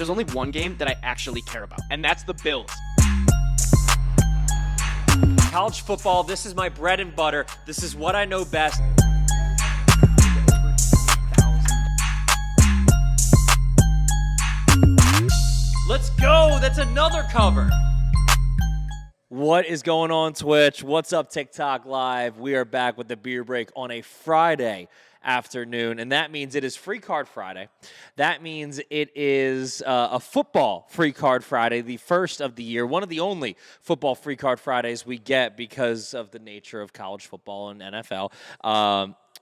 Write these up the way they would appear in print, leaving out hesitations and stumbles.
there's only one game that I actually care about, and that's the Bills. College football, this is my bread and butter. This is what I know best. Let's go. That's another cover. What is going on, Twitch? What's up, TikTok Live? We are back with the beer break on a Friday afternoon, and that means it is Free Card Friday. That means it is a football Free Card Friday, the first of the year, one of the only football Free Card Fridays we get because of the nature of college football and NFL.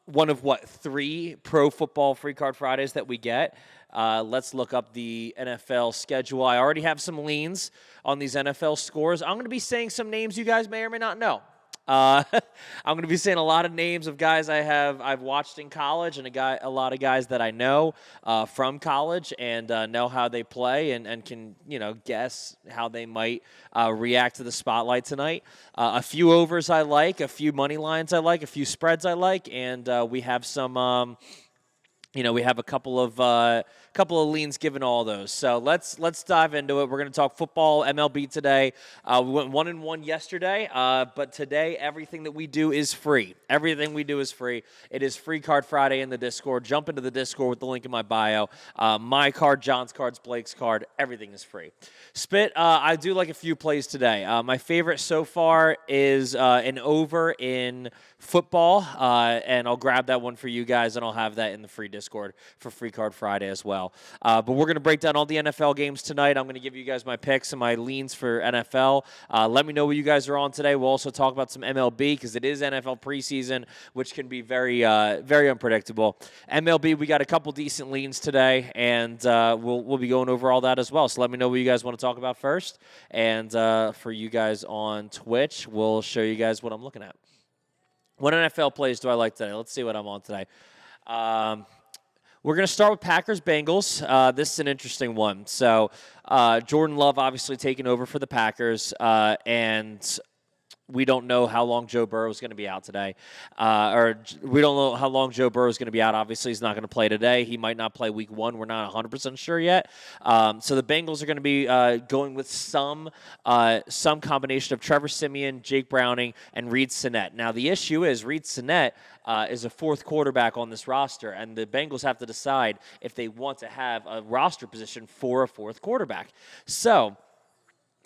One of, 3 pro football Free Card Fridays that we get. Let's look up the NFL schedule. I already have some leans on these NFL scores. I'm going to be saying some names you guys may or may not know. I'm going to be saying a lot of names of guys I've watched in college, and a lot of guys that I know from college and know how they play and can guess how they might react to the spotlight tonight. A few overs I like, a few money lines I like, a few spreads I like, and we have some. We have a couple of leans given all those. So let's dive into it. We're going to talk football, MLB today. We went 1-1 yesterday, but today everything that we do is free. Everything we do is free. It is Free Card Friday in the Discord. Jump into the Discord with the link in my bio. My card, John's cards, Blake's card, everything is free. Spit, I do like a few plays today. My favorite so far is an over in football, and I'll grab that one for you guys, and I'll have that in the free Discord for Free Card Friday as well. But we're going to break down all the NFL games tonight. I'm going to give you guys my picks and my leans for NFL. Let me know what you guys are on today. We'll also talk about some MLB because it is NFL preseason, which can be very, very unpredictable. MLB, we got a couple decent leans today, and we'll be going over all that as well. So let me know what you guys want to talk about first. And for you guys on Twitch, we'll show you guys what I'm looking at. What NFL plays do I like today? Let's see what I'm on today. We're going to start with Packers-Bengals. This is an interesting one. So Jordan Love obviously taking over for the Packers, and we don't know how long Joe Burrow is going to be out today. Or we don't know how long Joe Burrow is going to be out. Obviously, he's not going to play today. He might not play week 1. We're not 100% sure yet. So the Bengals are going to be going with some combination of Trevor Siemian, Jake Browning, and Reed Sinnett. Now, the issue is Reed Sinnett is a fourth quarterback on this roster, and the Bengals have to decide if they want to have a roster position for a fourth quarterback. So,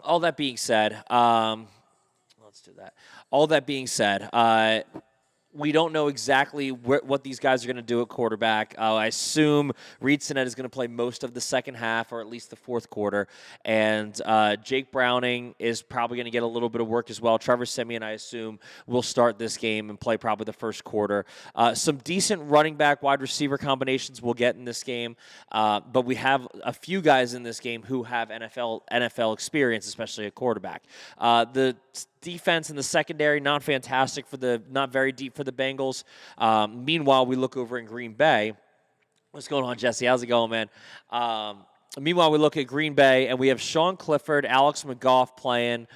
all that being said, let's do that. All that being said, we don't know exactly what these guys are going to do at quarterback. I assume Reed Sinnett is going to play most of the second half, or at least the fourth quarter. And Jake Browning is probably going to get a little bit of work as well. Trevor Siemian, I assume, will start this game and play probably the first quarter. Some decent running back, wide receiver combinations we'll get in this game. But we have a few guys in this game who have NFL experience, especially at quarterback. The defense in the secondary, not very deep for the Bengals. Meanwhile, we look over in Green Bay. What's going on, Jesse? How's it going, man? Meanwhile, we look at Green Bay, and we have Sean Clifford, Alex McGough playing.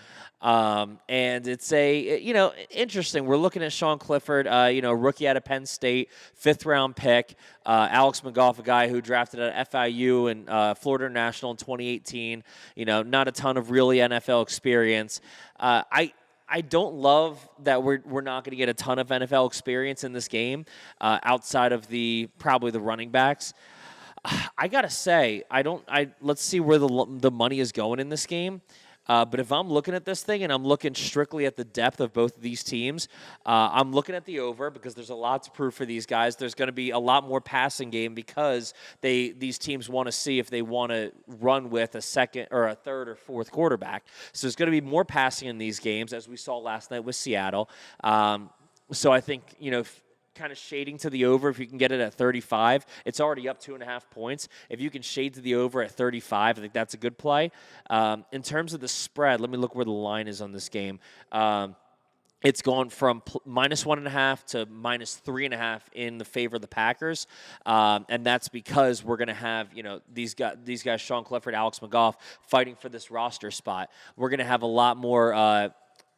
And it's interesting. We're looking at Sean Clifford, rookie out of Penn State, 5th-round pick. Alex McGough, a guy who drafted at FIU and Florida International in 2018. Not a ton of really NFL experience. I don't love that we're not going to get a ton of NFL experience in this game outside of probably the running backs. I gotta say, let's see where the money is going in this game. But if I'm looking at this thing and I'm looking strictly at the depth of both of these teams, I'm looking at the over because there's a lot to prove for these guys. There's going to be a lot more passing game because these teams want to see if they want to run with a second or a third or fourth quarterback. So there's going to be more passing in these games, as we saw last night with Seattle. So I think, kind of shading to the over if you can get it at 35. It's already up 2.5 points. If you can shade to the over at 35, I think that's a good play. In terms of the spread, let me look where the line is on this game. It's gone from -1.5 to -3.5 in the favor of the Packers, and that's because we're going to have these guys, Sean Clifford, Alex McGough, fighting for this roster spot. We're going to have a lot more.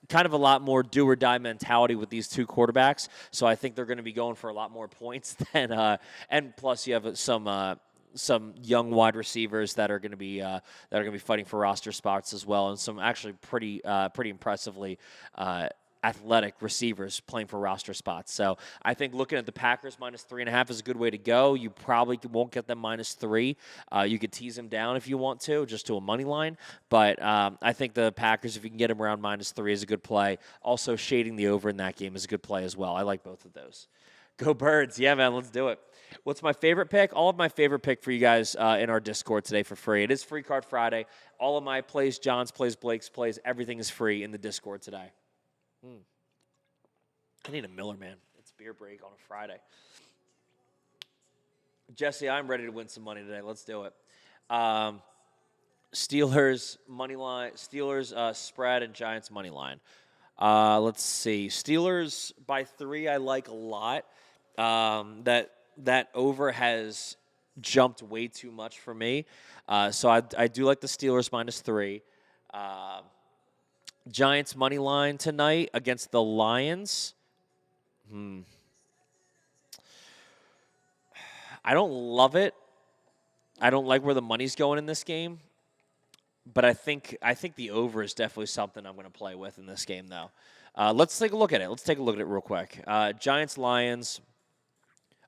Kind of a lot more do-or-die mentality with these two quarterbacks, so I think they're going to be going for a lot more points than. And plus, you have some some young wide receivers that are going to be fighting for roster spots as well, and some actually pretty impressively athletic receivers playing for roster spots. So I think looking at the Packers -3.5 is a good way to go. You probably won't get them -3. You could tease them down if you want to, just to a money line. But I think the Packers, if you can get them around -3, is a good play. Also, shading the over in that game is a good play as well. I like both of those. Go Birds. Yeah, man, let's do it. What's my favorite pick? All of my favorite pick for you guys in our Discord today for free. It is Free Card Friday. All of my plays, John's plays, Blake's plays, everything is free in the Discord today. I need a Miller, man. It's beer break on a Friday. Jesse, I'm ready to win some money today. Let's do it. Steelers money line, Steelers spread, and Giants money line. Let's see. Steelers by 3, I like a lot. That over has jumped way too much for me. So I do like the Steelers -3. Giants money line tonight against the Lions. I don't love it. I don't like where the money's going in this game. But I think the over is definitely something I'm going to play with in this game, though. Let's take a look at it. Let's take a look at it real quick. Giants, Lions.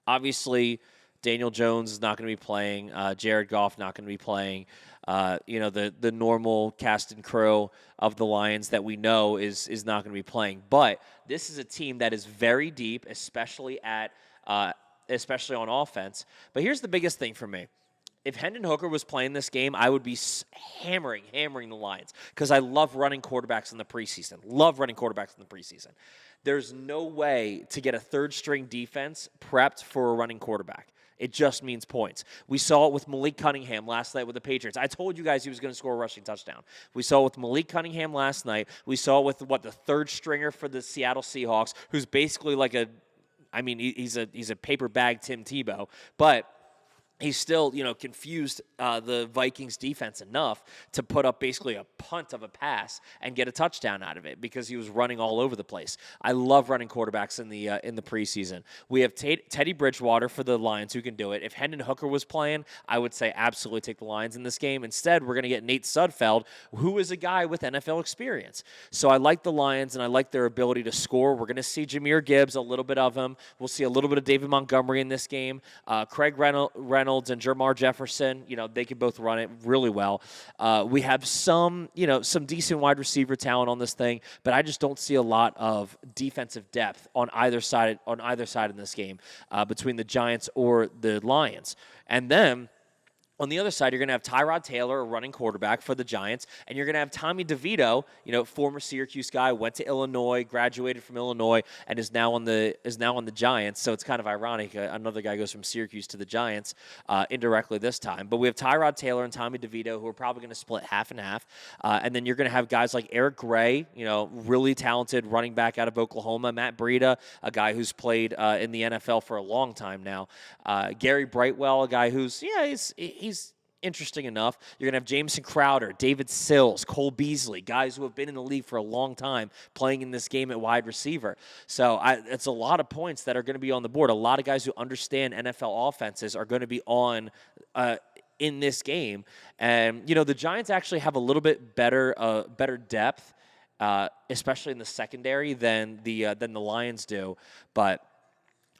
Obviously, Daniel Jones is not going to be playing. Jared Goff not going to be playing. The normal cast and crew of the Lions that we know is not going to be playing. But this is a team that is very deep, especially on offense. But here's the biggest thing for me. If Hendon Hooker was playing this game, I would be hammering the Lions because I love running quarterbacks in the preseason. There's no way to get a third-string defense prepped for a running quarterback. It just means points. We saw it with Malik Cunningham last night with the Patriots. I told you guys he was going to score a rushing touchdown. We saw it with Malik Cunningham last night. We saw it with, the third stringer for the Seattle Seahawks, who's basically like he's a paper bag Tim Tebow, but he's still, confused the Vikings defense enough to put up basically a punt of a pass and get a touchdown out of it because he was running all over the place. I love running quarterbacks in the preseason. We have Teddy Bridgewater for the Lions who can do it. If Hendon Hooker was playing, I would say absolutely take the Lions in this game. Instead, we're going to get Nate Sudfeld, who is a guy with NFL experience. So I like the Lions, and I like their ability to score. We're going to see Jahmyr Gibbs, a little bit of him. We'll see a little bit of David Montgomery in this game. Craig Reynolds and Jermar Jefferson, they can both run it really well. We have some decent wide receiver talent on this thing, but I just don't see a lot of defensive depth on either side in this game between the Giants or the Lions. And then on the other side, you're going to have Tyrod Taylor, a running quarterback for the Giants, and you're going to have Tommy DeVito, former Syracuse guy, went to Illinois, graduated from Illinois, and is now on the Giants. So it's kind of ironic. Another guy goes from Syracuse to the Giants indirectly this time. But we have Tyrod Taylor and Tommy DeVito, who are probably going to split half and half. And then you're going to have guys like Eric Gray, really talented running back out of Oklahoma, Matt Breida, a guy who's played in the NFL for a long time now, Gary Brightwell, a guy who's he's interesting enough. You're going to have Jameson Crowder, David Sills, Cole Beasley, guys who have been in the league for a long time playing in this game at wide receiver. So it's a lot of points that are going to be on the board. A lot of guys who understand NFL offenses are going to be on in this game. And, the Giants actually have a little bit better depth, especially in the secondary than the Lions do. But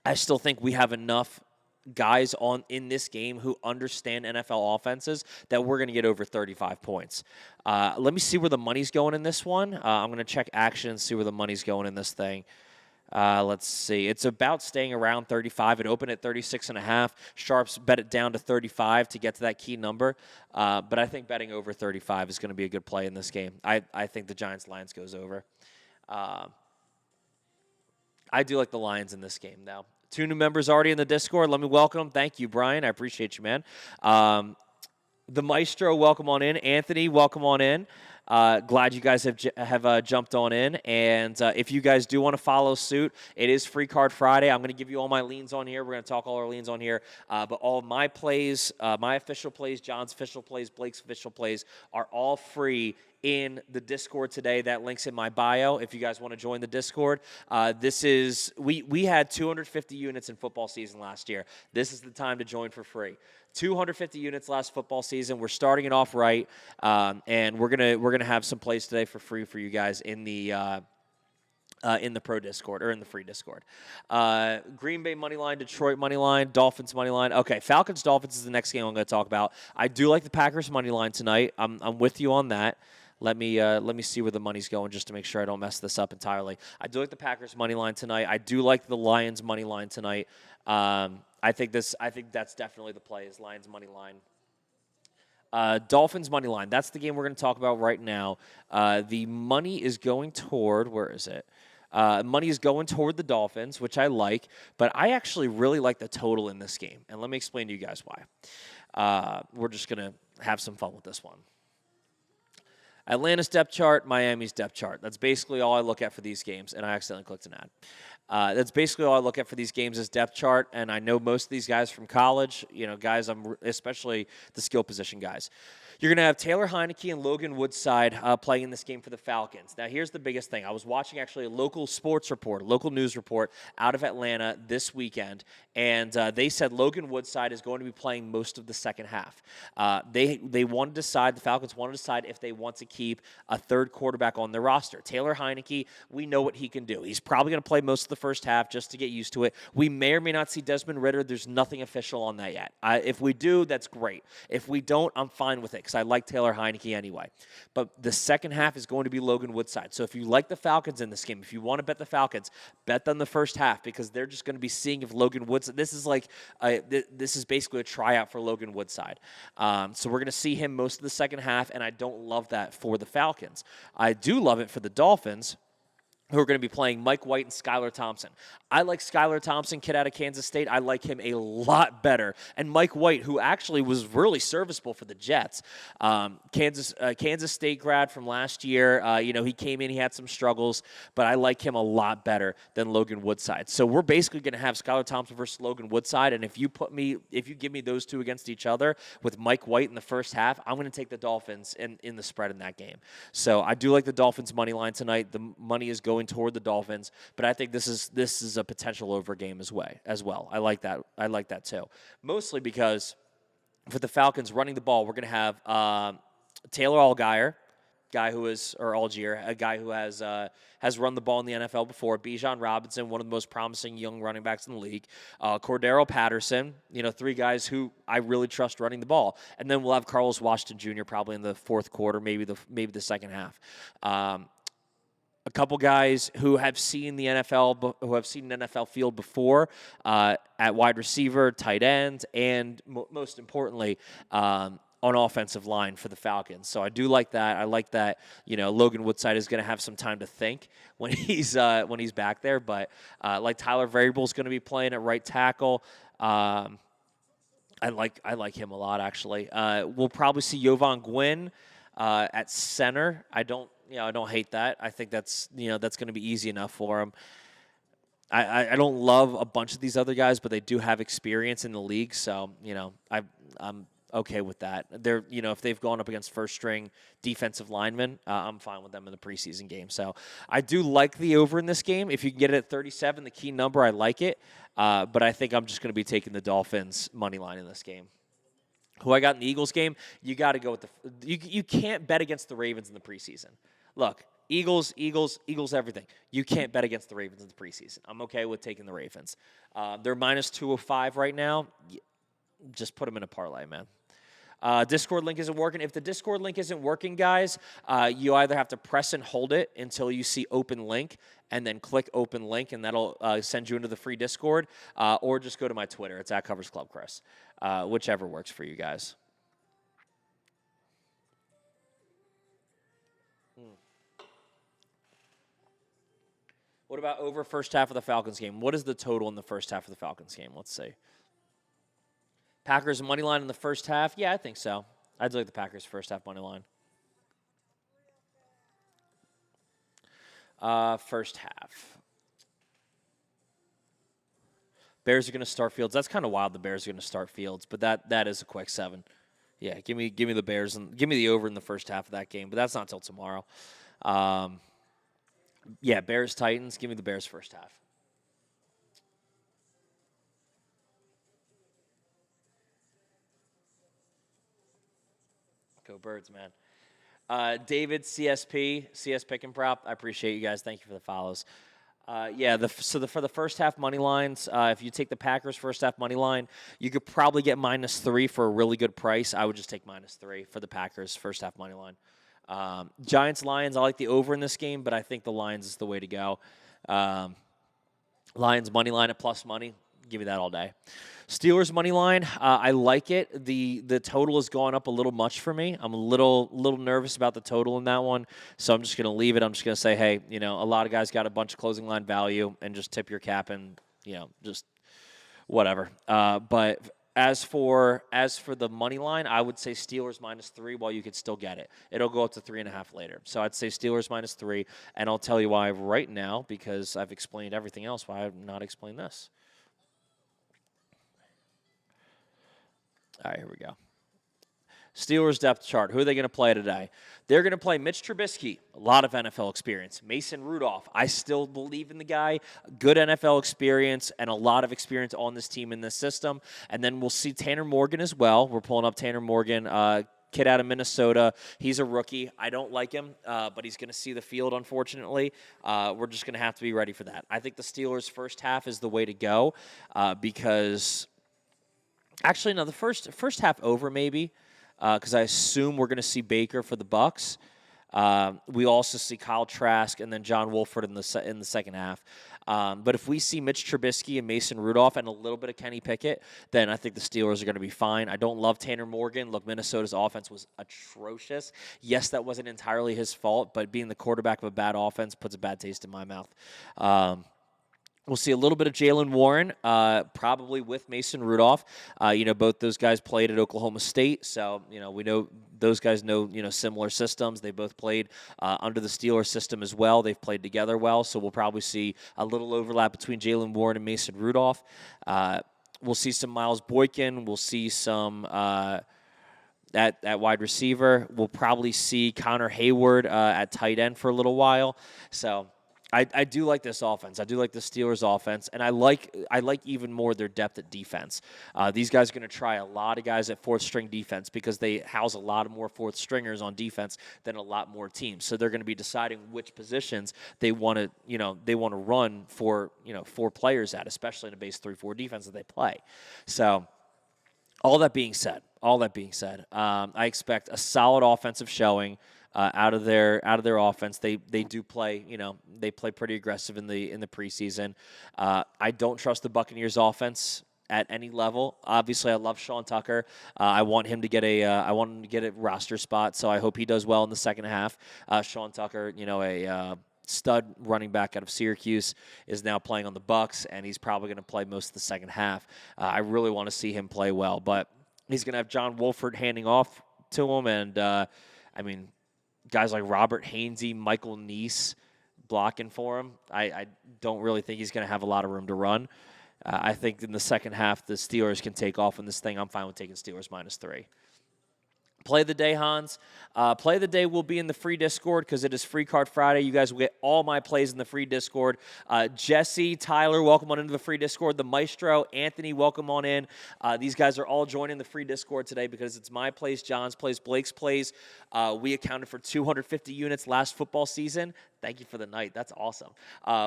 I still think we have enough guys in this game who understand NFL offenses that we're going to get over 35 points. Let me see where the money's going in this one. I'm going to check action and see where the money's going in this thing. Let's see. It's about staying around 35. It opened at 36.5. Sharps bet it down to 35 to get to that key number. But I think betting over 35 is going to be a good play in this game. I think the Giants-Lions goes over. I do like the Lions in this game, though. 2 new members already in the Discord. Let me welcome them. Thank you, Brian. I appreciate you, man. The Maestro, welcome on in. Anthony, welcome on in. Glad you guys have jumped on in. And if you guys do want to follow suit, it is Free Card Friday. I'm going to give you all my leans on here. We're going to talk all our leans on here. But all of my plays, my official plays, John's official plays, Blake's official plays are all free in the Discord today. That link's in my bio if you guys want to join the Discord. We had 250 units in football season last year. This is the time to join for free. 250 units last football season. We're starting it off right, and we're gonna have some plays today for free for you guys in the pro Discord or in the free Discord. Green Bay money line, Detroit money line, Dolphins money line. Okay, Falcons Dolphins is the next game I'm going to talk about. I do like the Packers money line tonight. I'm with you on that. Let me see where the money's going just to make sure I don't mess this up entirely. I do like the Packers money line tonight. I do like the Lions money line tonight. I think that's definitely the play is Lions money line. Dolphins money line. That's the game we're going to talk about right now. The money is going toward, where is it? Money is going toward the Dolphins, which I like, but I actually really like the total in this game. And let me explain to you guys why. We're just going to have some fun with this one. Atlanta's depth chart, Miami's depth chart. That's basically all I look at for these games, and I accidentally clicked an ad. That's basically all I look at for these games is depth chart, and I know most of these guys from college, guys, especially the skill position guys. You're going to have Taylor Heineke and Logan Woodside playing in this game for the Falcons. Now, here's the biggest thing. I was watching actually a local sports report, a local news report out of Atlanta this weekend, and they said Logan Woodside is going to be playing most of the second half. They want to decide, the Falcons want to decide if they want to keep a third quarterback on their roster. Taylor Heineke, we know what he can do. He's probably going to play most of the first half just to get used to it. We may or may not see Desmond Ridder. There's nothing official on that yet. If we do, that's great. If we don't, I'm fine with it because I like Taylor Heineke anyway. But the second half is going to be Logan Woodside. So if you like the Falcons in this game, if you want to bet the Falcons, bet them the first half because they're just going to be seeing if Logan Woodside. This is basically a tryout for Logan Woodside. So we're going to see him most of the second half, and I don't love that for the Falcons. I do love it for the Dolphins, who are going to be playing Mike White and Skylar Thompson. I like Skylar Thompson, kid out of Kansas State. I like him a lot better. And Mike White, who actually was really serviceable for the Jets. Kansas State grad from last year. He came in, he had some struggles, but I like him a lot better than Logan Woodside. So we're basically going to have Skylar Thompson versus Logan Woodside, and if you give me those two against each other with Mike White in the first half, I'm going to take the Dolphins in the spread in that game. So I do like the Dolphins money line tonight. The money is going toward the Dolphins, but I think this is a potential over game as well. I like that. I like that too. Mostly because for the Falcons running the ball, we're going to have Taylor Allgeier, a guy who has run the ball in the NFL before. Bijan Robinson, one of the most promising young running backs in the league. Cordero Patterson, three guys who I really trust running the ball. And then we'll have Carlos Washington Jr. probably in the fourth quarter, maybe the second half. A couple guys who have seen the NFL, who have seen an NFL field before at wide receiver, tight end, and most importantly, on offensive line for the Falcons. So I do like that. I like that. Logan Woodside is going to have some time to think when he's back there. But like Tyler Variable is going to be playing at right tackle. I like him a lot actually. We'll probably see Jovan Gwynn at center. I don't hate that. I think that's going to be easy enough for him. I don't love a bunch of these other guys, but they do have experience in the league, so I'm okay with that. They're if they've gone up against first string defensive linemen, I'm fine with them in the preseason game. So I do like the over in this game. If you can get it at 37, the key number, I like it. But I think I'm just going to be taking the Dolphins money line in this game. Who I got in the Eagles game, you got to go with you can't bet against the Ravens in the preseason. Look, Eagles, everything. You can't bet against the Ravens in the preseason. I'm okay with taking the Ravens. They're minus 205 right now. Just put them in a parlay, man. Discord link isn't working. If the Discord link isn't working, guys, you either have to press and hold it until you see open link and then click open link, and that'll send you into the free Discord, or just go to my Twitter. It's @CoversClubChris. Whichever works for you guys. What about over first half of the Falcons game? What is the total in the first half of the Falcons game? Let's see. Packers money line in the first half? Yeah, I think so. I'd like the Packers first half money line. First half. Bears are going to start Fields. That's kind of wild the Bears are going to start Fields, but that is a quick 7. Yeah, give me the Bears and give me the over in the first half of that game, but that's not till tomorrow. Yeah, Bears Titans. Give me the Bears first half. Go Birds, man. David, CS Pick and Prop. I appreciate you guys. Thank you for the follows. Yeah, for the first half money lines, if you take the Packers first half money line, you could probably get -3 for a really good price. I would just take -3 for the Packers first half money line. Giants Lions, I like the over in this game, but I think the Lions is the way to go. Um, Lions money line at plus money, give me that all day. Steelers money line, I like it. The total has gone up a little much for me. I'm a little nervous about the total in that one, so I'm just going to leave it. I'm just going to say, hey, a lot of guys got a bunch of closing line value, and just tip your cap and just whatever. But as for the money line, I would say Steelers -3 while you could still get it. It'll go up to 3.5 later. So I'd say Steelers -3, and I'll tell you why right now because I've explained everything else. Why I've not explained this. All right, here we go. Steelers depth chart. Who are they going to play today? They're going to play Mitch Trubisky, a lot of NFL experience. Mason Rudolph, I still believe in the guy. Good NFL experience and a lot of experience on this team in this system. And then we'll see Tanner Morgan as well. We're pulling up Tanner Morgan, kid out of Minnesota. He's a rookie. I don't like him, but he's going to see the field, unfortunately. We're just going to have to be ready for that. I think the Steelers' first half is the way to go because – actually, no, the first half over maybe, because I assume we're going to see Baker for the Bucks. We also see Kyle Trask and then John Wolford in the second half. But if we see Mitch Trubisky and Mason Rudolph and a little bit of Kenny Pickett, then I think the Steelers are going to be fine. I don't love Tanner Morgan. Look, Minnesota's offense was atrocious. Yes, that wasn't entirely his fault, but being the quarterback of a bad offense puts a bad taste in my mouth. We'll see a little bit of Jalen Warren, probably with Mason Rudolph. Both those guys played at Oklahoma State, so we know those guys know similar systems. They both played under the Steelers system as well. They've played together well, so we'll probably see a little overlap between Jalen Warren and Mason Rudolph. We'll see some Miles Boykin. We'll see some at wide receiver. We'll probably see Connor Hayward at tight end for a little while. So. I do like this offense. I do like the Steelers' offense, and I like even more their depth at defense. These guys are going to try a lot of guys at fourth-string defense because they house a lot of more fourth-stringers on defense than a lot more teams. So they're going to be deciding which positions they want to run for 4 players at, especially in a base 3-4 defense that they play. So. All that being said, I expect a solid offensive showing out of their offense. They do play, they play pretty aggressive in the preseason. I don't trust the Buccaneers offense at any level. Obviously, I love Sean Tucker. I want him to get a roster spot. So I hope he does well in the second half. Sean Tucker, a stud running back out of Syracuse, is now playing on the Bucs, and he's probably going to play most of the second half. I really want to see him play well, but he's going to have John Wolford handing off to him, and guys like Robert Hainsey, Michael Neese blocking for him. I don't really think he's going to have a lot of room to run. I think in the second half, the Steelers can take off in this thing. I'm fine with taking Steelers -3. Play the day, Hans. Play the day will be in the free Discord because it is Free Card Friday. You guys will get all my plays in the free Discord. Jesse, Tyler, welcome on into the free Discord. The Maestro, Anthony, welcome on in. These guys are all joining the free Discord today because it's my plays, John's plays, Blake's plays. We accounted for 250 units last football season. Thank you for the night. That's awesome.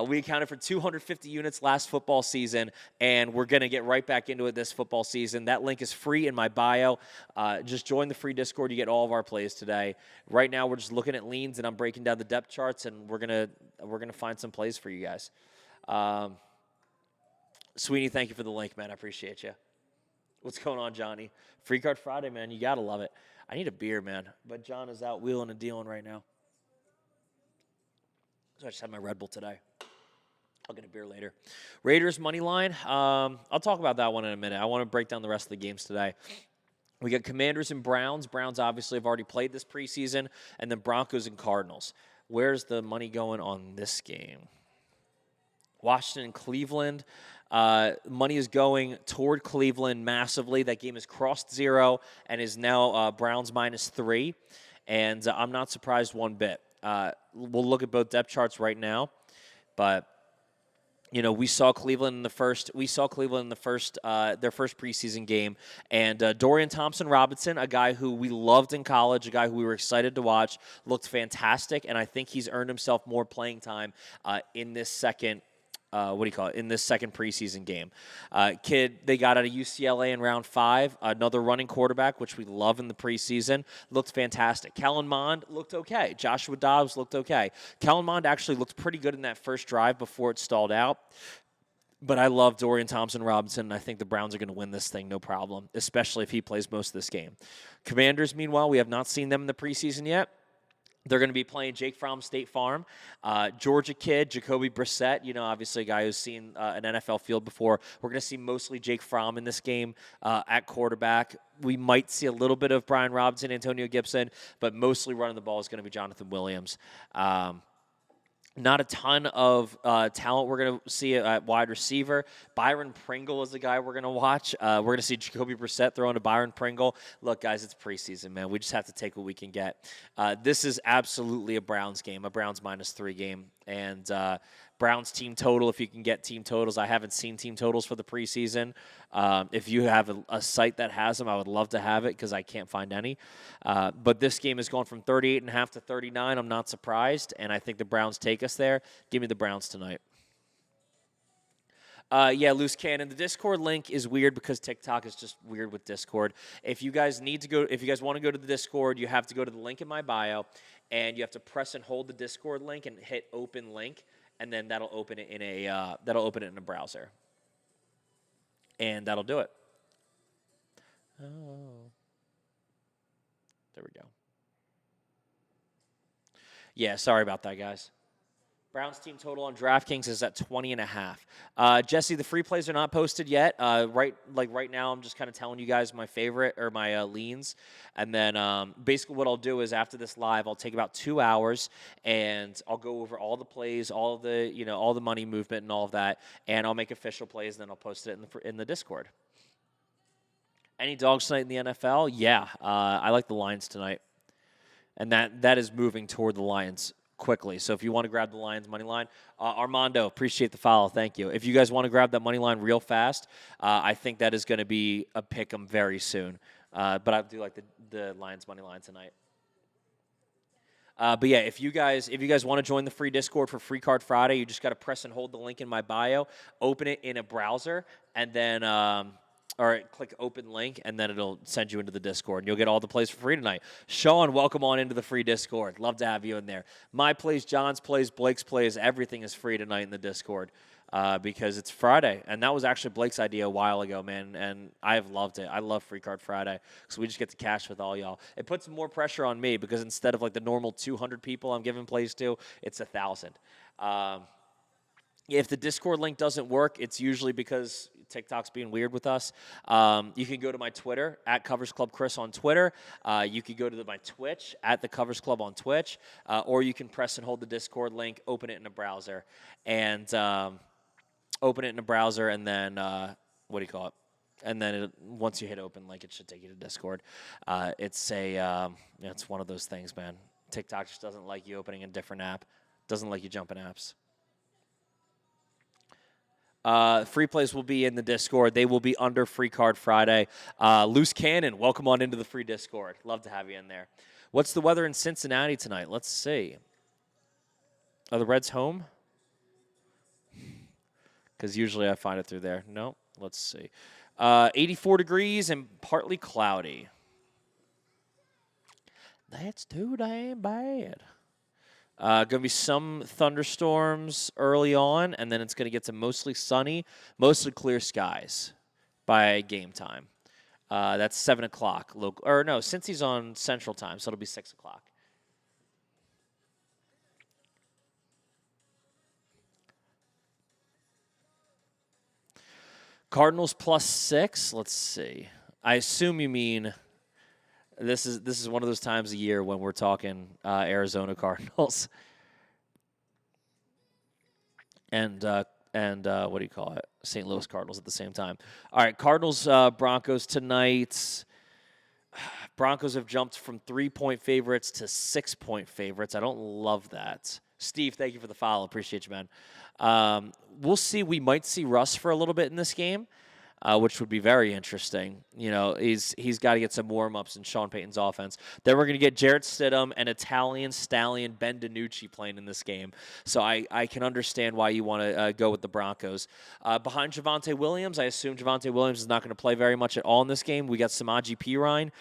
We accounted for 250 units last football season, and we're going to get right back into it this football season. That link is free in my bio. Just join the free Discord. You get all of our plays today. Right now, we're just looking at leans, and I'm breaking down the depth charts, and we're gonna find some plays for you guys. Sweeney, thank you for the link, man. I appreciate you. What's going on, Johnny? Free Card Friday, man. You gotta love it. I need a beer, man, but John is out wheeling and dealing right now. So I just had my Red Bull today. I'll get a beer later. Raiders money line. I'll talk about that one in a minute. I want to break down the rest of the games today. We got Commanders and Browns. Browns obviously have already played this preseason, and then Broncos and Cardinals. Where's the money going on this game? Washington and Cleveland. Money is going toward Cleveland massively. That game has crossed 0 and is now Browns -3. And I'm not surprised one bit. We'll look at both depth charts right now, but we saw Cleveland in the first. We saw Cleveland in the first, their first preseason game, and Dorian Thompson-Robinson, a guy who we loved in college, a guy who we were excited to watch, looked fantastic, and I think he's earned himself more playing time in this second. In this second preseason game. Kid, they got out of UCLA in round 5. Another running quarterback, which we love in the preseason, looked fantastic. Kellen Mond looked okay. Joshua Dobbs looked okay. Kellen Mond actually looked pretty good in that first drive before it stalled out. But I love Dorian Thompson-Robinson, and I think the Browns are going to win this thing no problem, especially if he plays most of this game. Commanders, meanwhile, we have not seen them in the preseason yet. They're going to be playing Jake Fromm State Farm. Georgia kid, Jacoby Brissett, obviously a guy who's seen an NFL field before. We're going to see mostly Jake Fromm in this game at quarterback. We might see a little bit of Brian Robinson, Antonio Gibson, but mostly running the ball is going to be Jonathan Williams. Not a ton of talent we're going to see at wide receiver. Byron Pringle is the guy we're going to watch. We're going to see Jacoby Brissett throwing to Byron Pringle. Look, guys, it's preseason, man. We just have to take what we can get. This is absolutely a Browns game, a Browns -3 game. And Browns team total, if you can get team totals. I haven't seen team totals for the preseason. If you have a site that has them, I would love to have it because I can't find any. But this game is going from 38.5 to 39. I'm not surprised, and I think the Browns take us there. Give me the Browns tonight. Loose cannon. The Discord link is weird because TikTok is just weird with Discord. If you guys want to go to the Discord, you have to go to the link in my bio, and you have to press and hold the Discord link and hit open link, and then that'll open it in a browser, and that'll do it. Oh, there we go. Yeah, sorry about that, guys. Browns team total on DraftKings is at 20.5. Jesse, the free plays are not posted yet. Right now, I'm just kind of telling you guys my favorite or my leans, and then basically what I'll do is after this live, I'll take about 2 hours and I'll go over all the plays, all the money movement and all of that, and I'll make official plays, and then I'll post it in the Discord. Any dogs tonight in the NFL? Yeah, I like the Lions tonight, and that is moving toward the Lions quickly. So if you want to grab the Lions money line, Armando, appreciate the follow. Thank you. If you guys want to grab that money line real fast, I think that is going to be a pick 'em very soon. But I do like the Lions money line tonight. But yeah, if you guys want to join the free Discord for Free Card Friday, you just got to press and hold the link in my bio, open it in a browser, and then or click open link, and then it'll send you into the Discord, and you'll get all the plays for free tonight. Sean, welcome on into the free Discord. Love to have you in there. My plays, John's plays, Blake's plays, everything is free tonight in the Discord because it's Friday, and that was actually Blake's idea a while ago, man, and I have loved it. I love Free Card Friday because we just get to cash with all y'all. It puts more pressure on me because instead of like the normal 200 people I'm giving plays to, it's 1,000. If the Discord link doesn't work, it's usually because TikTok's being weird with us. You can go to my Twitter, at Covers Club Chris on Twitter. You can go to my Twitch, at the Covers Club on Twitch. Or you can press and hold the Discord link, open it in a browser, and then, and then once you hit open link, it should take you to Discord. It's one of those things, man. TikTok just doesn't like you opening a different app. Doesn't like you jumping apps. Free plays will be in the Discord. They will be under Free Card Friday. Loose Cannon, welcome on into the free Discord. Love to have you in there. What's the weather in Cincinnati tonight? Let's see. Are the Reds home? Because usually I find it through there. No, let's see. 84 degrees and partly cloudy. That's too damn bad. Going to be some thunderstorms early on, and then it's going to get to mostly sunny, mostly clear skies by game time. That's 7 o'clock. Since he's on Central Time, so it'll be 6 o'clock. Cardinals +6. Let's see. I assume you mean this is one of those times a year when we're talking Arizona Cardinals. And what do you call it? St. Louis Cardinals at the same time. All right, Cardinals Broncos tonight. Broncos have jumped from 3-point favorites to 6-point favorites. I don't love that. Steve, thank you for the follow. Appreciate you, man. We'll see. We might see Russ for a little bit in this game, which would be very interesting. You know, he's got to get some warm-ups in Sean Payton's offense. Then we're going to get Jarrett Stidham and Italian stallion Ben DiNucci playing in this game. So I can understand why you want to go with the Broncos. Behind Javonte Williams, I assume Javonte Williams is not going to play very much at all in this game. We got Samaje Perine,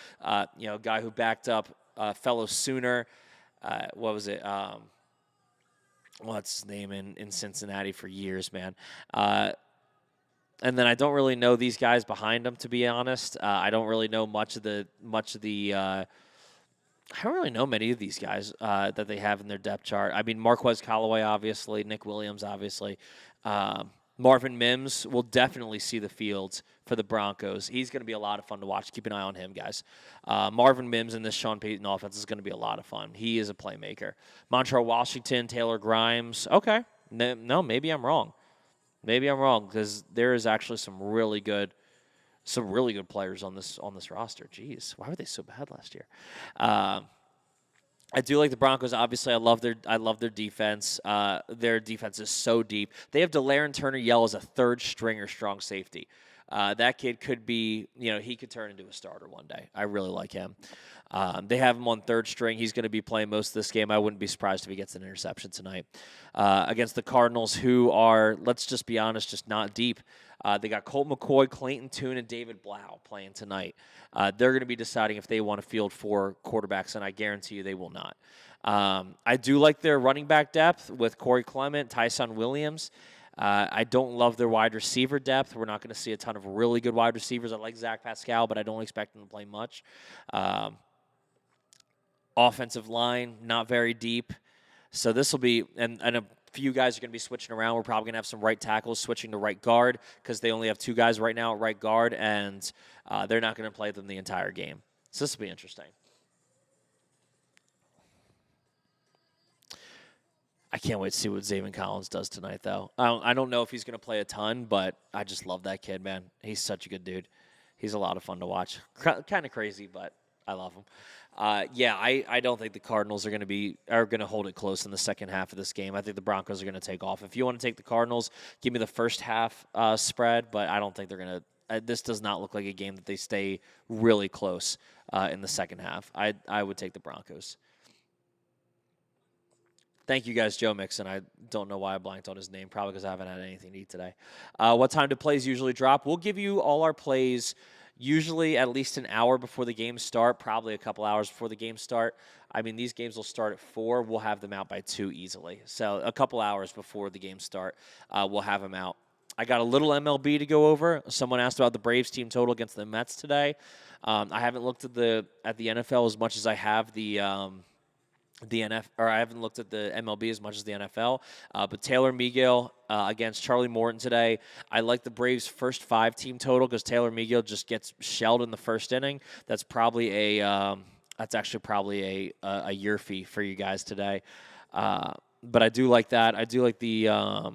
guy who backed up fellow Sooner. What was it? What's his name in Cincinnati for years, man. And then I don't really know these guys behind him, to be honest. I don't really know much of the. I don't really know many of these guys that they have in their depth chart. I mean, Marquez Callaway, obviously, Nick Williams, obviously. Marvin Mims will definitely see the field for the Broncos. He's going to be a lot of fun to watch. Keep an eye on him, guys. Marvin Mims in this Sean Payton offense is going to be a lot of fun. He is a playmaker. Montreal Washington, Taylor Grimes. Okay. No, maybe I'm wrong. Maybe I'm wrong because there is actually some really good players on this roster. Jeez, why were they so bad last year? I do like the Broncos. Obviously, I love their defense. Their defense is so deep. They have De'Aaron Turner-Yell as a third stringer strong safety. That kid could be, he could turn into a starter one day. I really like him. They have him on third string. He's going to be playing most of this game. I wouldn't be surprised if he gets an interception tonight. Against the Cardinals, who are, let's just be honest, just not deep. They got Colt McCoy, Clayton Tune, and David Blau playing tonight. They're going to be deciding if they want to field 4 quarterbacks, and I guarantee you they will not. I do like their running back depth with Corey Clement, Tyson Williams. I don't love their wide receiver depth. We're not going to see a ton of really good wide receivers. I like Zach Pascal, but I don't expect him to play much. Offensive line, not very deep. So this will be, and a few guys are going to be switching around. We're probably going to have some right tackles switching to right guard because they only have 2 guys right now at right guard, and they're not going to play them the entire game. So this will be interesting. I can't wait to see what Zaven Collins does tonight, though. I don't know if he's going to play a ton, but I just love that kid, man. He's such a good dude. He's a lot of fun to watch. Kind of crazy, but I love him. I don't think the Cardinals are going to hold it close in the second half of this game. I think the Broncos are going to take off. If you want to take the Cardinals, give me the first half spread, but I don't think they're going to. This does not look like a game that they stay really close in the second half. I would take the Broncos. Thank you guys, Joe Mixon. I don't know why I blanked on his name, probably because I haven't had anything to eat today. What time do plays usually drop? We'll give you all our plays usually at least an hour before the games start, probably a couple hours before the games start. I mean, these games will start at 4. We'll have them out by 2 easily. So a couple hours before the games start, we'll have them out. I got a little MLB to go over. Someone asked about the Braves team total against the Mets today. I haven't looked at the NFL as much as I have the NFL, or I haven't looked at the MLB as much as the NFL. But Taylor Miguel against Charlie Morton today. I like the Braves' first 5 team total because Taylor Miguel just gets shelled in the first inning. That's probably a year fee for you guys today. But I do like that. I do like the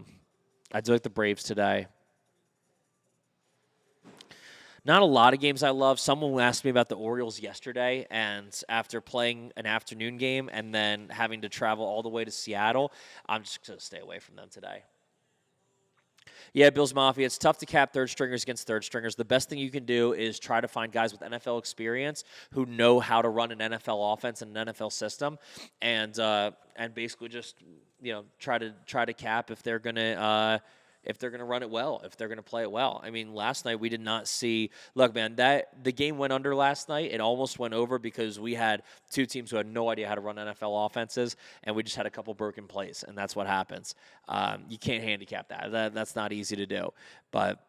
Braves today. Not a lot of games I love. Someone asked me about the Orioles yesterday, and after playing an afternoon game and then having to travel all the way to Seattle, I'm just going to stay away from them today. Yeah, Bills Mafia, it's tough to cap third stringers against third stringers. The best thing you can do is try to find guys with NFL experience who know how to run an NFL offense and an NFL system, and basically just try to cap if they're going to run it well, if they're going to play it well. I mean, last night we did not see – look, man, the game went under last night. It almost went over because we had 2 teams who had no idea how to run NFL offenses, and we just had a couple broken plays, and that's what happens. You can't handicap that. That's not easy to do. But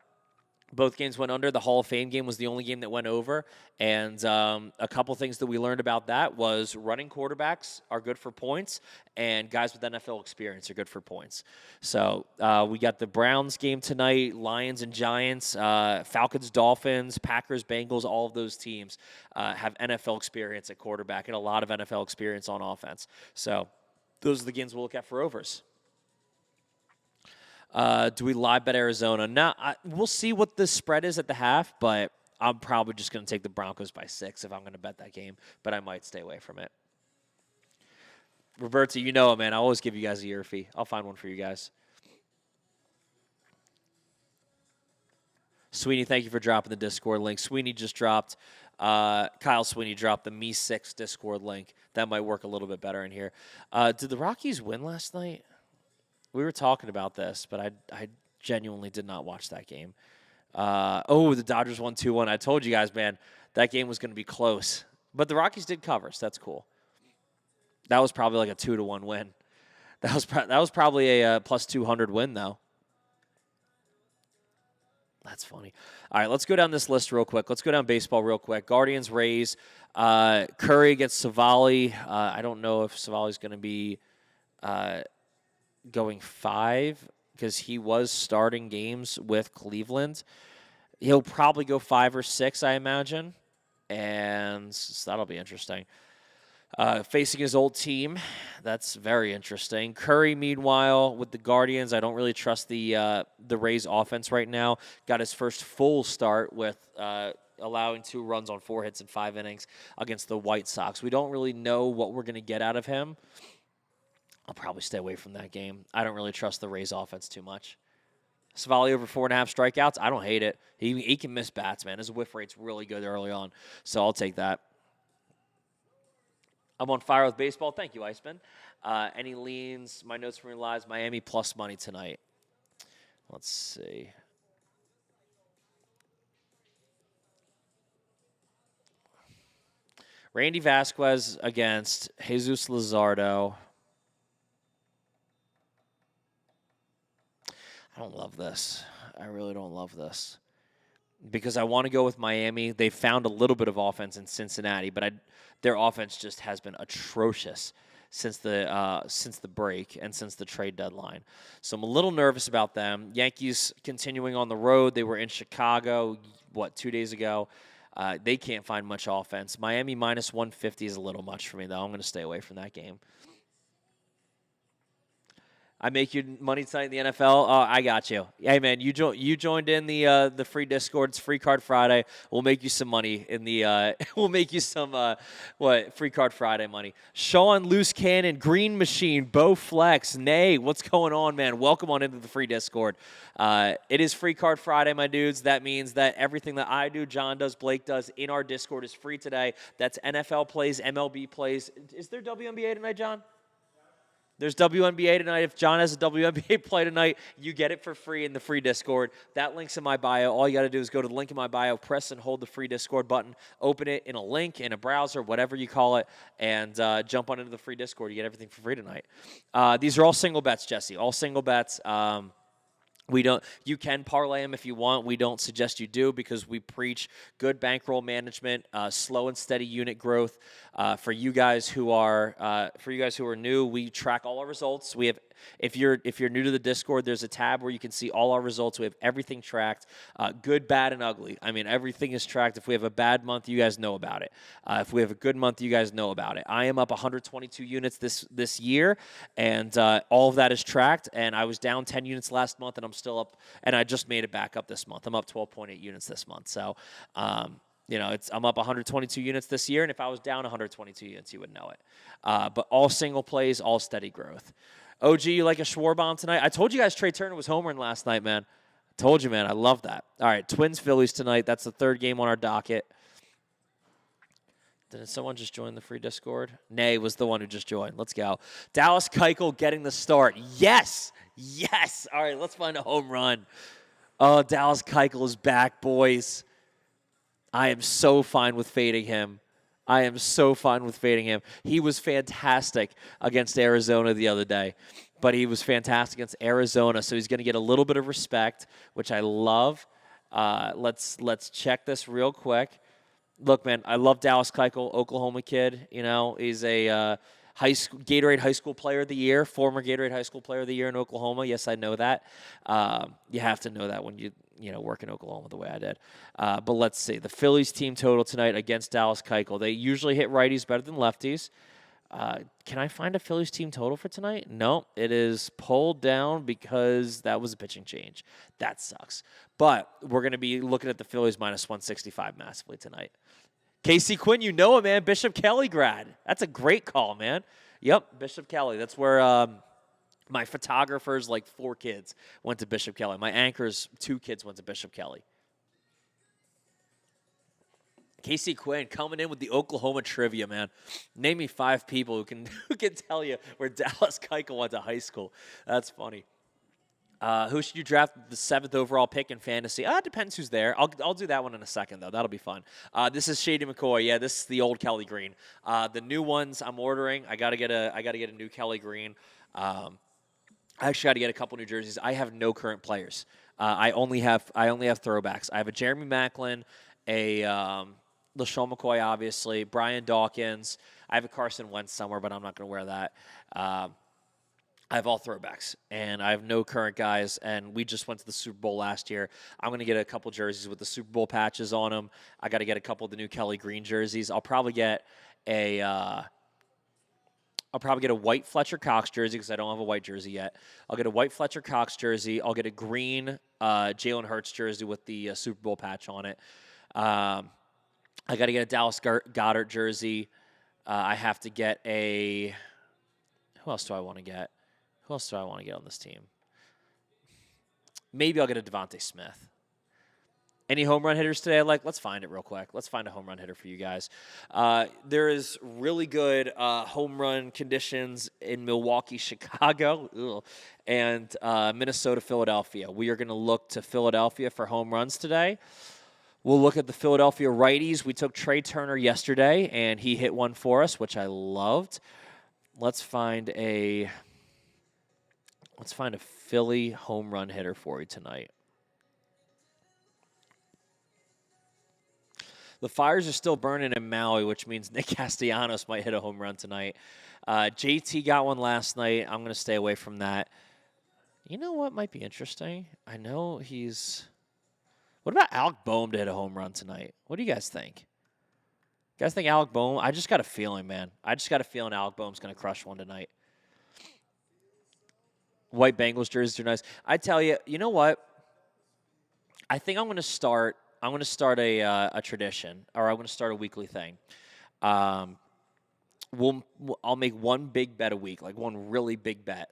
both games went under. The Hall of Fame game was the only game that went over. And a couple things that we learned about that was running quarterbacks are good for points, and guys with NFL experience are good for points. So we got the Browns game tonight, Lions and Giants, Falcons, Dolphins, Packers, Bengals. All of those teams have NFL experience at quarterback and a lot of NFL experience on offense. So those are the games we'll look at for overs. Do we live bet Arizona? No, we'll see what the spread is at the half, but I'm probably just going to take the Broncos by 6 if I'm going to bet that game, but I might stay away from it. Roberto, you know it, man. I always give you guys a year fee. I'll find one for you guys. Sweeney, thank you for dropping the Discord link. Sweeney just dropped, Kyle Sweeney dropped the Me6 Discord link. That might work a little bit better in here. Did the Rockies win last night? We were talking about this, but I genuinely did not watch that game. The Dodgers won 2-1. I told you guys, man, that game was going to be close. But the Rockies did cover, so that's cool. That was probably like a 2-1 win. That was probably a plus 200 win, though. That's funny. All right, let's go down this list real quick. Let's go down baseball real quick. Guardians, Rays, Curry against Savali. I don't know if Savali's going to be going 5 because he was starting games with Cleveland. He'll probably go 5 or 6, I imagine, and so that'll be interesting. Facing his old team, that's very interesting. Curry, meanwhile, with the Guardians, I don't really trust the Rays offense right now. Got his first full start with allowing 2 runs on 4 hits in 5 innings against the White Sox. We don't really know what we're going to get out of him. I'll probably stay away from that game. I don't really trust the Rays offense too much. Savali over 4.5 strikeouts, I don't hate it. He can miss bats, man. His whiff rate's really good early on, so I'll take that. I'm on fire with baseball. Thank you, Iceman. Any leans? My notes from your lives. Miami plus money tonight. Let's see. Randy Vasquez against Jesus Luzardo. I don't love this. I really don't love this. Because I want to go with Miami. They found a little bit of offense in Cincinnati, but their offense just has been atrocious since the break and since the trade deadline. So I'm a little nervous about them. Yankees continuing on the road. They were in Chicago, 2 days ago. They can't find much offense. Miami minus 150 is a little much for me, though. I'm going to stay away from that game. I make you money tonight in the NFL. Oh, I got you. Hey, man, you joined in the free Discord. It's Free Card Friday. We'll make you some money in the. We'll make you some Free Card Friday money. Sean, Loose Cannon, Green Machine, Bo Flex, Nay. What's going on, man? Welcome on into the free Discord. It is Free Card Friday, my dudes. That means that everything that I do, John does, Blake does in our Discord is free today. That's NFL plays, MLB plays. Is there WNBA tonight, John? There's WNBA tonight. If John has a WNBA play tonight, you get it for free in the free Discord. That link's in my bio. All you got to do is go to the link in my bio, press and hold the free Discord button, open it in a link, in a browser, whatever you call it, and jump on into the free Discord. You get everything for free tonight. These are all single bets, Jesse. All single bets. You can parlay them if you want. We don't suggest you do because we preach good bankroll management, slow and steady unit growth. For you guys who are new, we track all our results. We have, if you're new to the Discord, there's a tab where you can see all our results. We have everything tracked, good, bad, and ugly. I mean, everything is tracked. If we have a bad month, you guys know about it. If we have a good month, you guys know about it. I am up 122 units this year, and all of that is tracked. And I was down 10 units last month, and I'm still up, and I just made it back up this month. I'm up 12.8 units this month. So, I'm up 122 units this year, and if I was down 122 units, you would know it. But all single plays, all steady growth. OG, you like a Schwarbomb tonight? I told you guys Trey Turner was homering last night, man. I told you, man. I love that. All right, Twins, Phillies tonight. That's the third game on our docket. Did someone just join the free Discord? Nay was the one who just joined. Let's go. Dallas Keuchel getting the start. Yes. Yes. All right, let's find a home run. Oh, Dallas Keuchel is back, boys. I am so fine with fading him. He was fantastic against Arizona the other day, but he was fantastic against Arizona, so he's going to get a little bit of respect, which I love. Let's check this real quick. Look, man, I love Dallas Keuchel, Oklahoma kid. He's a Gatorade High School Player of the Year, former Gatorade High School Player of the Year in Oklahoma. Yes, I know that. You have to know that when you work in Oklahoma the way I did. But let's see. The Phillies team total tonight against Dallas Keuchel. They usually hit righties better than lefties. Can I find a Phillies team total for tonight? No, it is pulled down because that was a pitching change. That sucks. But we're going to be looking at the Phillies minus 165 massively tonight. Casey Quinn, you know it, man. Bishop Kelly grad. That's a great call, man. Yep, Bishop Kelly. That's where my photographer's 4 kids went to Bishop Kelly. My anchor's 2 kids went to Bishop Kelly. Casey Quinn coming in with the Oklahoma trivia, man. Name me 5 people who can tell you where Dallas Keuchel went to high school. That's funny. Who should you draft the 7th overall pick in fantasy? It depends who's there. I'll do that one in a second, though. That'll be fun. This is Shady McCoy. Yeah, this is the old Kelly Green. The new ones I'm ordering. I gotta get a new Kelly Green. I actually got to get a couple new jerseys. I have no current players. I only have throwbacks. I have a Jeremy Maclin, a LaShawn McCoy, obviously, Brian Dawkins. I have a Carson Wentz somewhere, but I'm not going to wear that. I have all throwbacks, and I have no current guys, and we just went to the Super Bowl last year. I'm going to get a couple jerseys with the Super Bowl patches on them. I got to get a couple of the new Kelly Green jerseys. I'll probably get a white Fletcher Cox jersey because I don't have a white jersey yet. I'll get a white Fletcher Cox jersey. I'll get a green Jalen Hurts jersey with the Super Bowl patch on it. I got to get a Dallas Goddard jersey. I have to get a – who else do I want to get? Who else do I want to get on this team? Maybe I'll get a Devontae Smith. Any home run hitters today? Let's find it real quick. Let's find a home run hitter for you guys. There is really good home run conditions in Milwaukee, Chicago, and Minnesota, Philadelphia. We are going to look to Philadelphia for home runs today. We'll look at the Philadelphia righties. We took Trey Turner yesterday, and he hit one for us, which I loved. Let's find a Philly home run hitter for you tonight. The fires are still burning in Maui, which means Nick Castellanos might hit a home run tonight. JT got one last night. I'm going to stay away from that. You know what might be interesting? I know he's... What about Alec Boehm to hit a home run tonight? What do you guys think? You guys think Alec Boehm? I just got a feeling, man. I just got a feeling Alec Boehm's going to crush one tonight. White Bengals jerseys are nice. I tell you, you know what? I think I'm going to start a tradition, or I'm going to start a weekly thing. I'll make one big bet a week, one really big bet,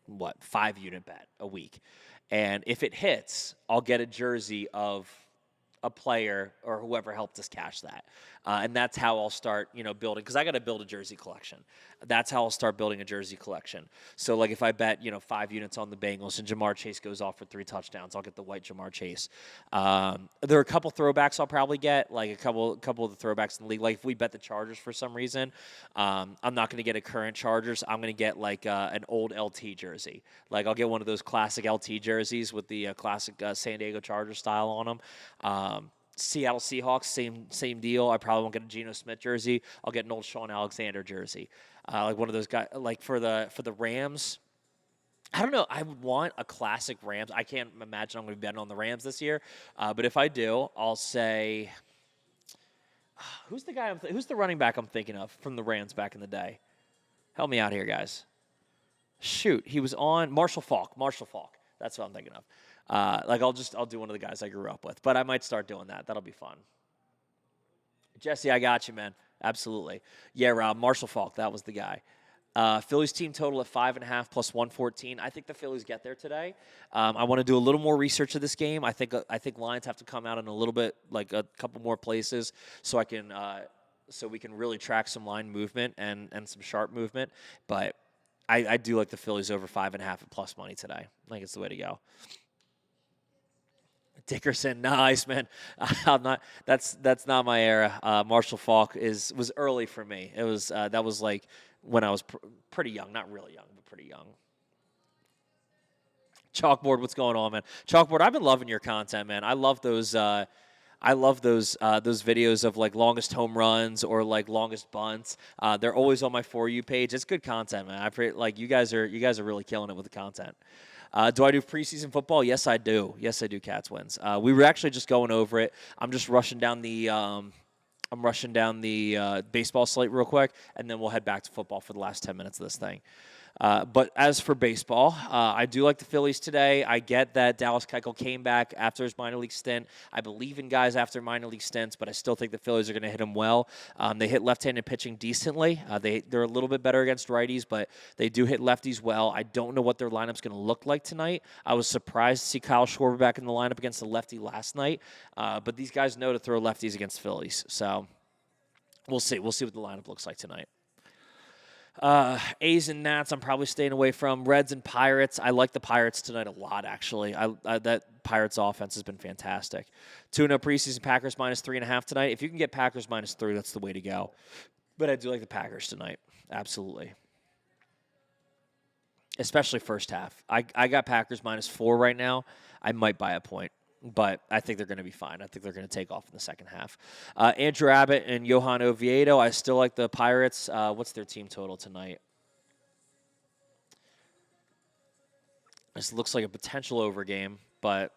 5-unit bet a week. And if it hits, I'll get a jersey of a player or whoever helped us cash that. And that's how I'll start, building, because I got to build a jersey collection. That's how I'll start building a jersey collection. So, if I bet, 5 units on the Bengals and Jamar Chase goes off for 3 touchdowns, I'll get the white Jamar Chase. There are a couple throwbacks I'll probably get, a couple of the throwbacks in the league. If we bet the Chargers for some reason, I'm not going to get a current Chargers. I'm going to get, an old LT jersey. I'll get one of those classic LT jerseys with the classic San Diego Chargers style on them. Seattle Seahawks, same deal. I probably won't get a Geno Smith jersey. I'll get an old Sean Alexander jersey. One of those guys. For the Rams, I don't know. I would want a classic Rams. I can't imagine I'm going to be betting on the Rams this year. But if I do, I'll say, who's the running back I'm thinking of from the Rams back in the day? Help me out here, guys. Shoot, he was on Marshall Faulk. That's what I'm thinking of. I'll do one of the guys I grew up with, but I might start doing that. That'll be fun. Jesse, I got you, man. Absolutely. Yeah, Rob, Marshall Faulk, that was the guy. Phillies team total at 5.5 plus 114. I think the Phillies get there today. I want to do a little more research of this game. I think lines have to come out in a little bit, a couple more places, so we can really track some line movement and some sharp movement. But I do like the Phillies over 5.5 at plus money today. I think it's the way to go. Dickerson, nice, man. That's not my era. Marshall Faulk was early for me. It was that was when I was pretty young, not really young, but pretty young. Chalkboard, what's going on, man? Chalkboard, I've been loving your content, man. I love those videos of longest home runs or longest bunts. They're always on my For You page. It's good content, man. You guys are really killing it with the content. Do I do preseason football? Yes, I do. Yes, I do. Cats wins. We were actually just going over it. I'm just rushing down the I'm rushing down the baseball slate real quick, and then we'll head back to football for the last 10 minutes of this thing. But as for baseball, I do like the Phillies today. I get that Dallas Keuchel came back after his minor league stint. I believe in guys after minor league stints, but I still think the Phillies are going to hit him well. They hit left-handed pitching decently. They're a little bit better against righties, but they do hit lefties well. I don't know what their lineup's going to look like tonight. I was surprised to see Kyle Schwarber back in the lineup against the lefty last night, but these guys know to throw lefties against Phillies. So we'll see. We'll see what the lineup looks like tonight. A's and Nats, I'm probably staying away from. Reds and Pirates, I like the Pirates tonight a lot, actually. That Pirates offense has been fantastic. 2-0 preseason, Packers -3.5 tonight. If you can get Packers -3, that's the way to go. But I do like the Packers tonight, absolutely. Especially first half. I got Packers -4 right now. I might buy a point, but I think they're going to be fine. I think they're going to take off in the second half. Andrew Abbott and Johan Oviedo. I still like the Pirates. What's their team total tonight? This looks like a potential over game, but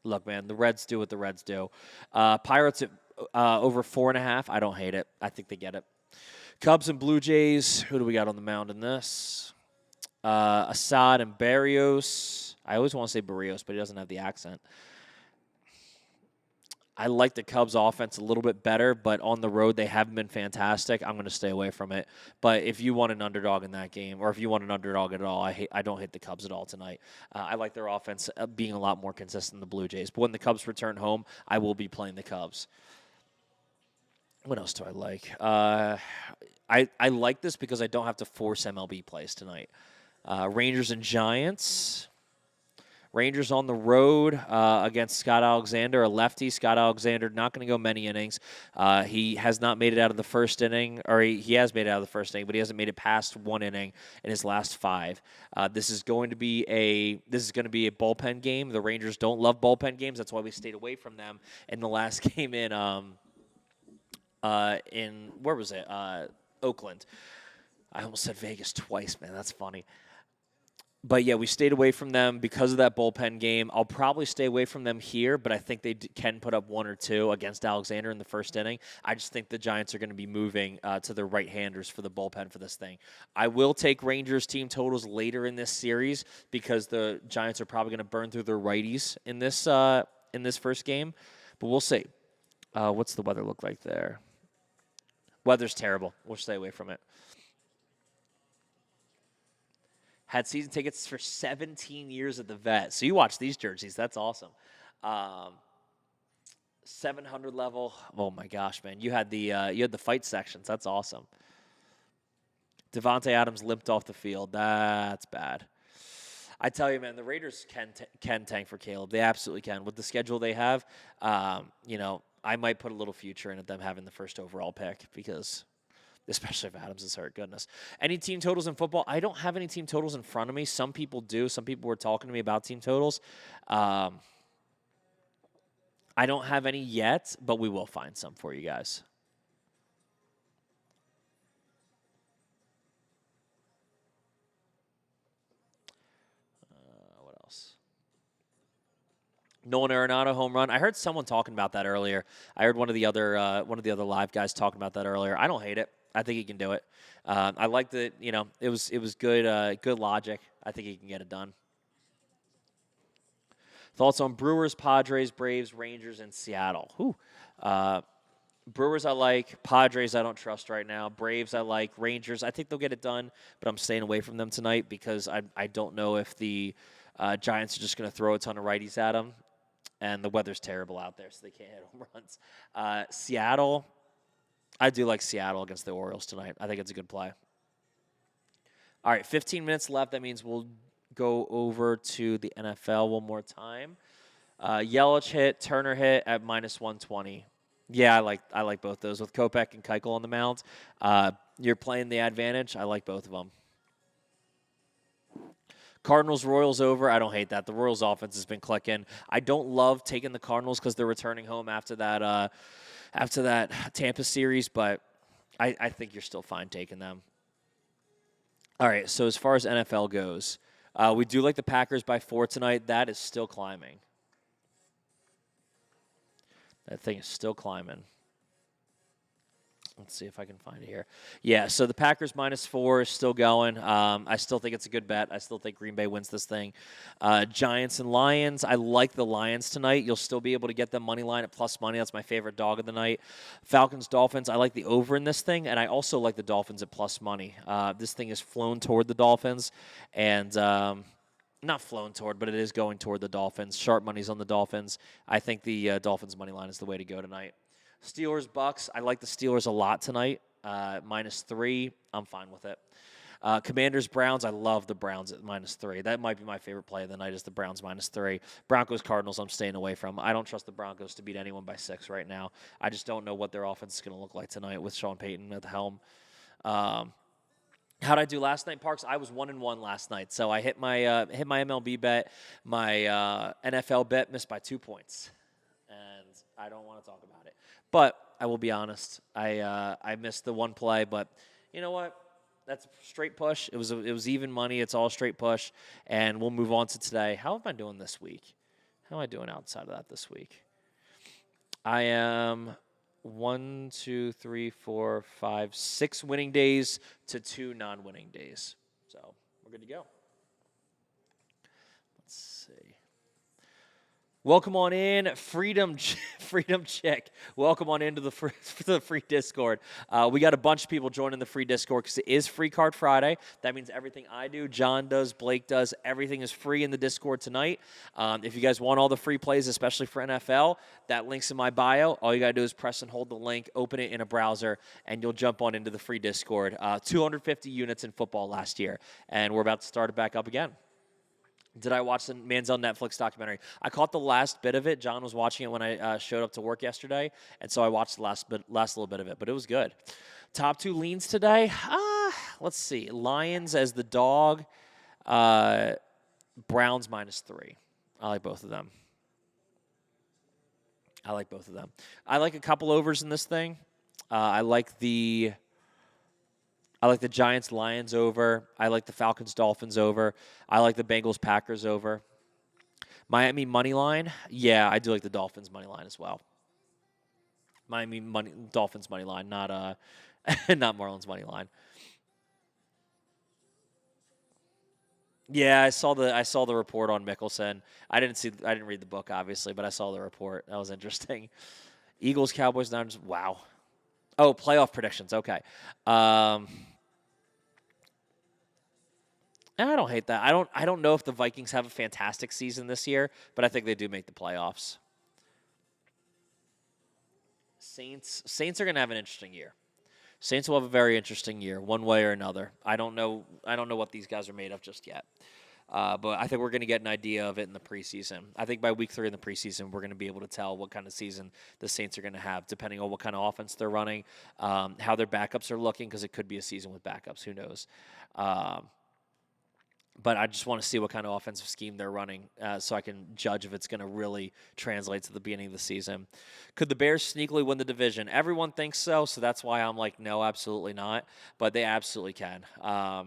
look, man, the Reds do what the Reds do. Pirates at over 4.5. I don't hate it. I think they get it. Cubs and Blue Jays. Who do we got on the mound in this? Assad and Barrios. I always want to say Barrios, but he doesn't have the accent. I like the Cubs offense a little bit better, but on the road they haven't been fantastic. I'm going to stay away from it. But if you want an underdog in that game, or if you want an underdog at all, I don't hate the Cubs at all tonight. I like their offense being a lot more consistent than the Blue Jays. But when the Cubs return home, I will be playing the Cubs. What else do I like? I like this because I don't have to force MLB plays tonight. Rangers and Giants. Rangers on the road against Scott Alexander, a lefty. Scott Alexander not going to go many innings. He has not made it out of the first inning, or he has made it out of the first inning, but he hasn't made it past one inning in his last 5. This is going to be a bullpen game. The Rangers don't love bullpen games. That's why we stayed away from them in the last game in where was it? Oakland. I almost said Vegas twice, man. That's funny. But, yeah, we stayed away from them because of that bullpen game. I'll probably stay away from them here, but I think they can put up 1 or 2 against Alexander in the first inning. I just think the Giants are going to be moving to their right-handers for the bullpen for this thing. I will take Rangers team totals later in this series because the Giants are probably going to burn through their righties in this first game. But we'll see. What's the weather look like there? Weather's terrible. We'll stay away from it. Had season tickets for 17 years at the Vet. So you watch these jerseys. That's awesome. 700 level. Oh my gosh, man! You had the fight sections. That's awesome. Devontae Adams limped off the field. That's bad. I tell you, man, the Raiders can tank for Caleb. They absolutely can with the schedule they have. I might put a little future into them having the first overall pick because. Especially if Adams is hurt. Goodness. Any team totals in football? I don't have any team totals in front of me. Some people do. Some people were talking to me about team totals. I don't have any yet, but we will find some for you guys. What else? Nolan Arenado home run. I heard someone talking about that earlier. I heard one of the other live guys talking about that earlier. I don't hate it. I think he can do it. I like that. It was good logic. I think he can get it done. Thoughts on Brewers, Padres, Braves, Rangers, and Seattle. Brewers I like. Padres I don't trust right now. Braves I like. Rangers I think they'll get it done, but I'm staying away from them tonight because I don't know if the Giants are just going to throw a ton of righties at them, and the weather's terrible out there, so they can't hit home runs. Seattle. I do like Seattle against the Orioles tonight. I think it's a good play. All right, 15 minutes left. That means we'll go over to the NFL one more time. Yelich hit, Turner hit at -120. Yeah, I like both those with Kopech and Keuchel on the mound. You're playing the advantage. I like both of them. Cardinals, Royals over. I don't hate that. The Royals offense has been clicking. I don't love taking the Cardinals because they're returning home after that Tampa series, but I think you're still fine taking them. All right, so as far as NFL goes, we do like the Packers by 4 tonight. That is still climbing. That thing is still climbing. Let's see if I can find it here. Yeah, so the Packers -4 is still going. I still think it's a good bet. I still think Green Bay wins this thing. Giants and Lions. I like the Lions tonight. You'll still be able to get them money line at plus money. That's my favorite dog of the night. Falcons, Dolphins. I like the over in this thing, and I also like the Dolphins at plus money. This thing is flown toward the Dolphins, and not flown toward, but it is going toward the Dolphins. Sharp money's on the Dolphins. I think the Dolphins money line is the way to go tonight. Steelers, Bucks. I like the Steelers a lot tonight. -3. I'm fine with it. Commanders, Browns. I love the Browns at -3. That might be my favorite play of the night is the Browns -3. Broncos, Cardinals. I'm staying away from. I don't trust the Broncos to beat anyone by 6 right now. I just don't know what their offense is going to look like tonight with Sean Payton at the helm. How'd I do last night, Parks? I was 1-1 last night, so I hit my MLB bet. My NFL bet missed by 2 points, and I don't want to talk about it. But I will be honest, I missed the one play, but you know what? That's a straight push. It was even money. It's all straight push, and we'll move on to today. How am I doing this week? How am I doing outside of that this week? I am 1, 2, 3, 4, 5, 6 winning days to 2 non-winning days. So we're good to go. Let's see. Welcome on in, Freedom Chick. Welcome on into the free Discord. We got a bunch of people joining the free Discord because it is Free Card Friday. That means everything I do, John does, Blake does, everything is free in the Discord tonight. If you guys want all the free plays, especially for NFL, that link's in my bio. All you got to do is press and hold the link, open it in a browser, and you'll jump on into the free Discord. 250 units in football last year, and we're about to start it back up again. Did I watch the Manziel Netflix documentary? I caught the last bit of it. John was watching it when I showed up to work yesterday, and so I watched the last little bit of it, but it was good. Top 2 leans today. Let's see. Lions as the dog. Browns -3. I like both of them. I like a couple overs in this thing. I like the Giants Lions over. I like the Falcons Dolphins over. I like the Bengals Packers over. Miami money line. Yeah, I do like the Dolphins money line as well. Dolphins money line, not not Marlins money line. Yeah, I saw the report on Mickelson. I didn't read the book obviously, but I saw the report. That was interesting. Eagles, Cowboys, Niners. Wow. Oh, playoff predictions. Okay. I don't hate that. I don't know if the Vikings have a fantastic season this year, but I think they do make the playoffs. Saints are going to have an interesting year. Saints will have a very interesting year, one way or another. I don't know what these guys are made of just yet. But I think we're going to get an idea of it in the preseason. I think by week 3 in the preseason, we're going to be able to tell what kind of season the Saints are going to have, depending on what kind of offense they're running, how their backups are looking, because it could be a season with backups. Who knows? But I just want to see what kind of offensive scheme they're running so I can judge if it's going to really translate to the beginning of the season. Could the Bears sneakily win the division? Everyone thinks so that's why I'm like, no, absolutely not. But they absolutely can. I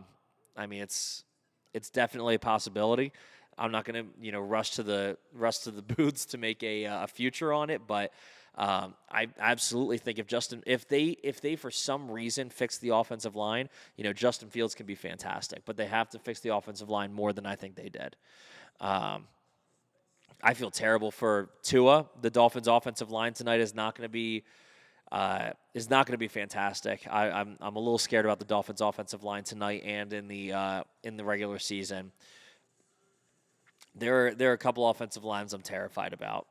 mean, it's definitely a possibility. I'm not going to rush to the booths to make a future on it, but I absolutely think if they for some reason fix the offensive line, Justin Fields can be fantastic, but they have to fix the offensive line more than I think they did. I feel terrible for Tua. The Dolphins' offensive line tonight is not going to be fantastic. I'm a little scared about the Dolphins' offensive line tonight and in the regular season. There are a couple offensive lines I'm terrified about.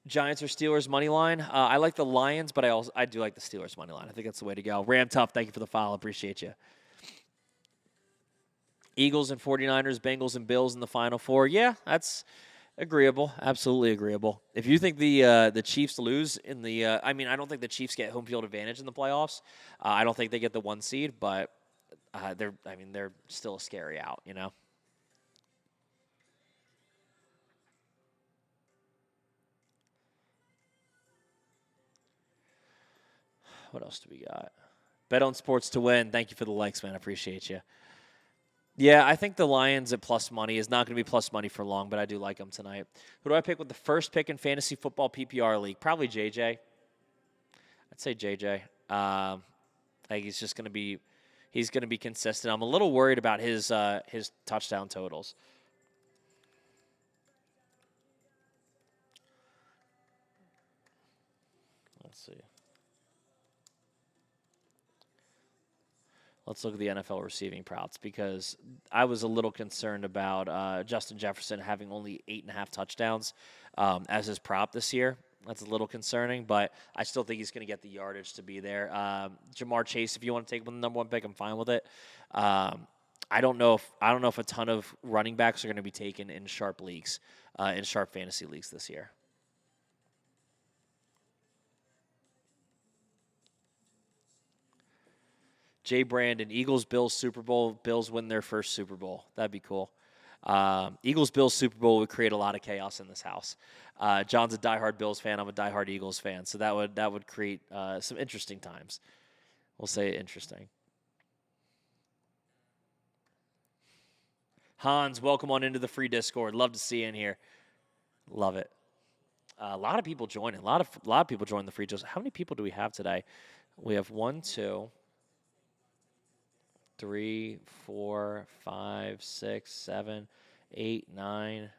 Giants or Steelers money line. I like the Lions, but I do like the Steelers money line. I think that's the way to go. Ram Tough, thank you for the follow. Appreciate you. Eagles and 49ers, Bengals and Bills in the Final Four. Yeah, that's agreeable. Absolutely agreeable. If you think the Chiefs lose in the, I don't think the Chiefs get home field advantage in the playoffs. I don't think they get the 1 seed, but they're still a scary out, What else do we got? Bet on sports to win. Thank you for the likes, man. I appreciate you. Yeah, I think the Lions at plus money is not going to be plus money for long, but I do like them tonight. Who do I pick with the first pick in fantasy football PPR league? Probably JJ. I'd say JJ. I think he's gonna be consistent. I'm a little worried about his touchdown totals. Let's see. Let's look at the NFL receiving props because I was a little concerned about Justin Jefferson having only 8.5 touchdowns as his prop this year. That's a little concerning, but I still think he's going to get the yardage to be there. Jamar Chase, if you want to take him the number one pick, I'm fine with it. I don't know if a ton of running backs are going to be taken in sharp leagues, in sharp fantasy leagues this year. Jay Brandon, Eagles, Bills, Super Bowl. Bills win their first Super Bowl. That'd be cool. Eagles, Bills, Super Bowl would create a lot of chaos in this house. John's a diehard Bills fan. I'm a diehard Eagles fan. So that would create some interesting times. We'll say interesting. Hans, welcome on into the free Discord. Love to see you in here. Love it. A lot of people joining. A lot of people joining the free Discord. How many people do we have today? We have 1, 2, 3, 4, 5, 6, 7, 8, 9,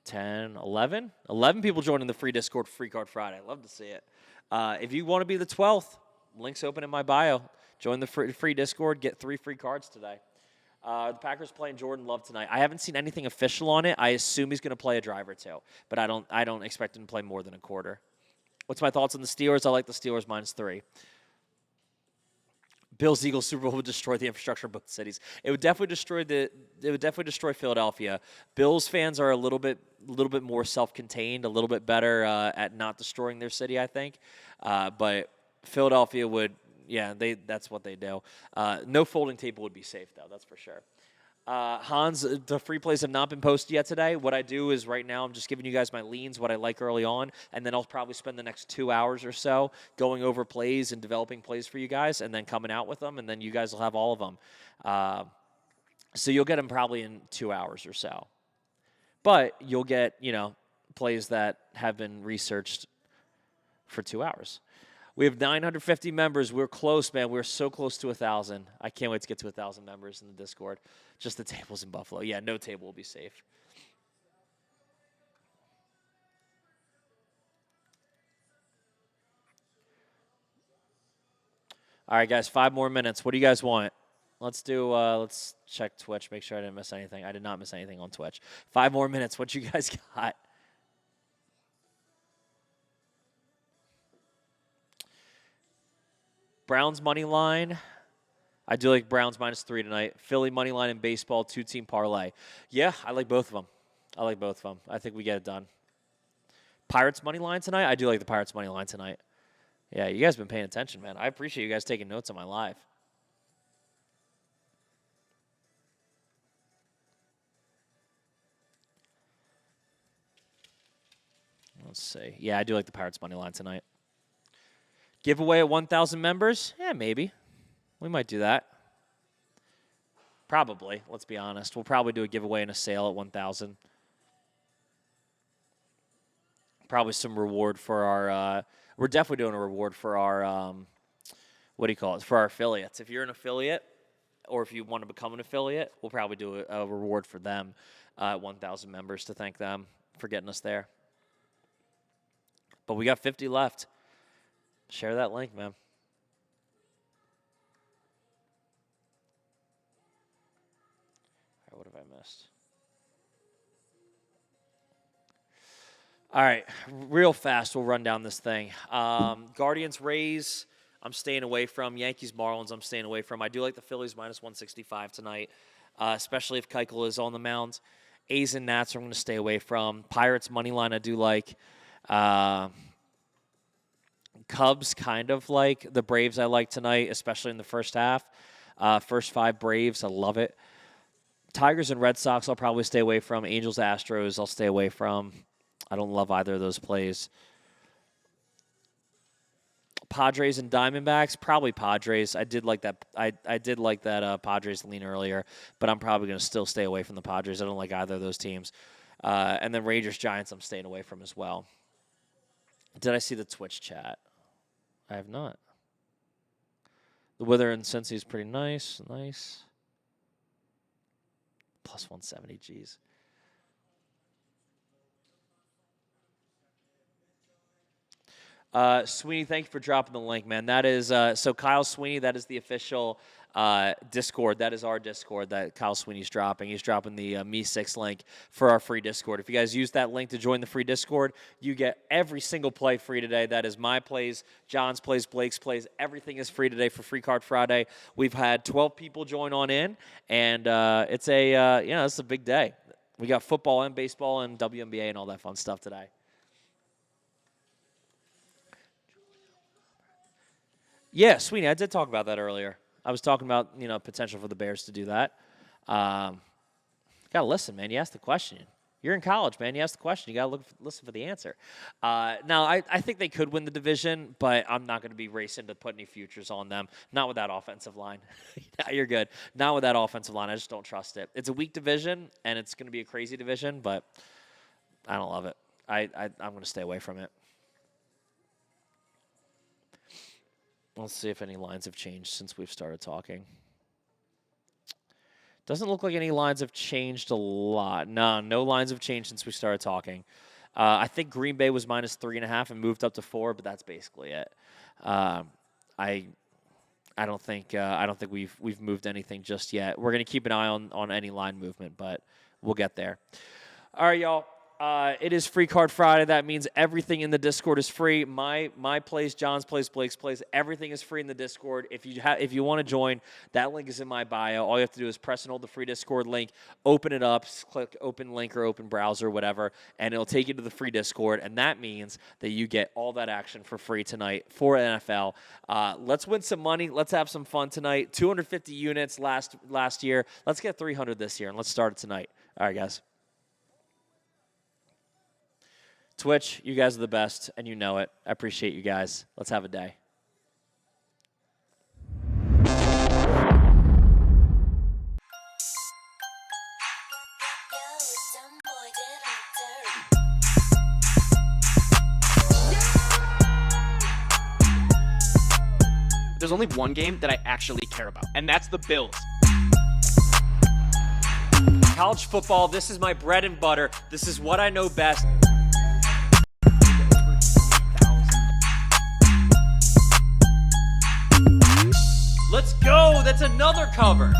10, 11. 11 people joining the free Discord for Free Card Friday. Love to see it. If you want to be the 12th, link's open in my bio. Join the free Discord. Get 3 free cards today. The Packers playing Jordan Love tonight. I haven't seen anything official on it. I assume he's going to play a drive or two, but I don't expect him to play more than a quarter. What's my thoughts on the Steelers? I like the Steelers -3. Bills Eagles Super Bowl would destroy the infrastructure of both cities. It would definitely destroy Philadelphia. Bills fans are a little bit more self-contained, a little bit better at not destroying their city, I think. But Philadelphia would, that's what they do. No folding table would be safe though, that's for sure. Hans, the free plays have not been posted yet today. What I do is right now I'm just giving you guys my leans, what I like early on, and then I'll probably spend the next 2 hours or so going over plays and developing plays for you guys and then coming out with them, and then you guys will have all of them. So you'll get them probably in 2 hours or so. But you'll get, plays that have been researched for 2 hours. We have 950 members. We're close, man. We're so close to 1,000. I can't wait to get to 1,000 members in the Discord. Just the tables in Buffalo. Yeah, no table will be safe. All right, guys, 5 more minutes. What do you guys want? Let's check Twitch, make sure I didn't miss anything. I did not miss anything on Twitch. 5 more minutes. What you guys got? Browns money line. I do like Browns -3 tonight. Philly money line in baseball, 2-team parlay. Yeah, I like both of them. I think we get it done. Pirates money line tonight. I do like the Pirates money line tonight. Yeah, you guys have been paying attention, man. I appreciate you guys taking notes on my live. Let's see. Yeah, I do like the Pirates money line tonight. Giveaway at 1,000 members? Yeah, maybe. We might do that. Probably, let's be honest. We'll probably do a giveaway and a sale at 1,000. Probably some reward for our we're definitely doing a reward for our for our affiliates. If you're an affiliate or if you want to become an affiliate, we'll probably do a reward for them at 1,000 members to thank them for getting us there. But we got 50 left. Share that link, man. All right, what have I missed? All right, real fast, we'll run down this thing. Guardians, Rays, I'm staying away from. Yankees, Marlins, I'm staying away from. I do like the Phillies -165 tonight, especially if Keuchel is on the mound. A's and Nats, I'm going to stay away from. Pirates, money line, I do like. Cubs, kind of like. The Braves, I like tonight, especially in the first half. First 5 Braves, I love it. Tigers and Red Sox, I'll probably stay away from. Angels, Astros, I'll stay away from. I don't love either of those plays. Padres and Diamondbacks, probably Padres. I did like that. I did like that Padres lean earlier, but I'm probably going to still stay away from the Padres. I don't like either of those teams. And then Rangers, Giants, I'm staying away from as well. Did I see the Twitch chat? I have not. The weather in Cincy is pretty nice. Nice. Plus 170, geez. Sweeney, thank you for dropping the link, man. That is so Kyle Sweeney. That is the official Discord. That is our Discord that Kyle Sweeney's dropping. He's dropping the Me6 link for our free Discord. If you guys use that link to join the free Discord, you get every single play free today. That is my plays, John's plays, Blake's plays. Everything is free today for Free Card Friday. We've had 12 people join on in, and it's a big day. We got football and baseball and WNBA and all that fun stuff today. Yeah, Sweeney, I did talk about that earlier. I was talking about, potential for the Bears to do that. Got to listen, man. You asked the question. You're in college, man. You asked the question. You got to listen for the answer. Now, I think they could win the division, but I'm not going to be racing to put any futures on them. Not with that offensive line. Yeah, you're good. Not with that offensive line. I just don't trust it. It's a weak division, and it's going to be a crazy division, but I don't love it. I'm going to stay away from it. Let's see if any lines have changed since we've started talking. Doesn't look like any lines have changed a lot. No lines have changed since we started talking. I think Green Bay was minus 3.5 and moved up to 4, but that's basically it. I don't think we've moved anything just yet. We're gonna keep an eye on any line movement, but we'll get there. All right, y'all. It is Free Card Friday. That means everything in the Discord is free. My plays, John's plays, Blake's plays, everything is free in the Discord. If you want to join, that link is in my bio. All you have to do is press and hold the free Discord link, open it up, click open link or open browser, whatever, and it'll take you to the free Discord. And that means that you get all that action for free tonight for NFL. Let's win some money. Let's have some fun tonight. 250 units last year. Let's get 300 this year, and let's start it tonight. All right, guys. Twitch, you guys are the best, and you know it. I appreciate you guys. Let's have a day. There's only one game that I actually care about, and that's the Bills. College football, this is my bread and butter. This is what I know best. Let's go. That's another cover.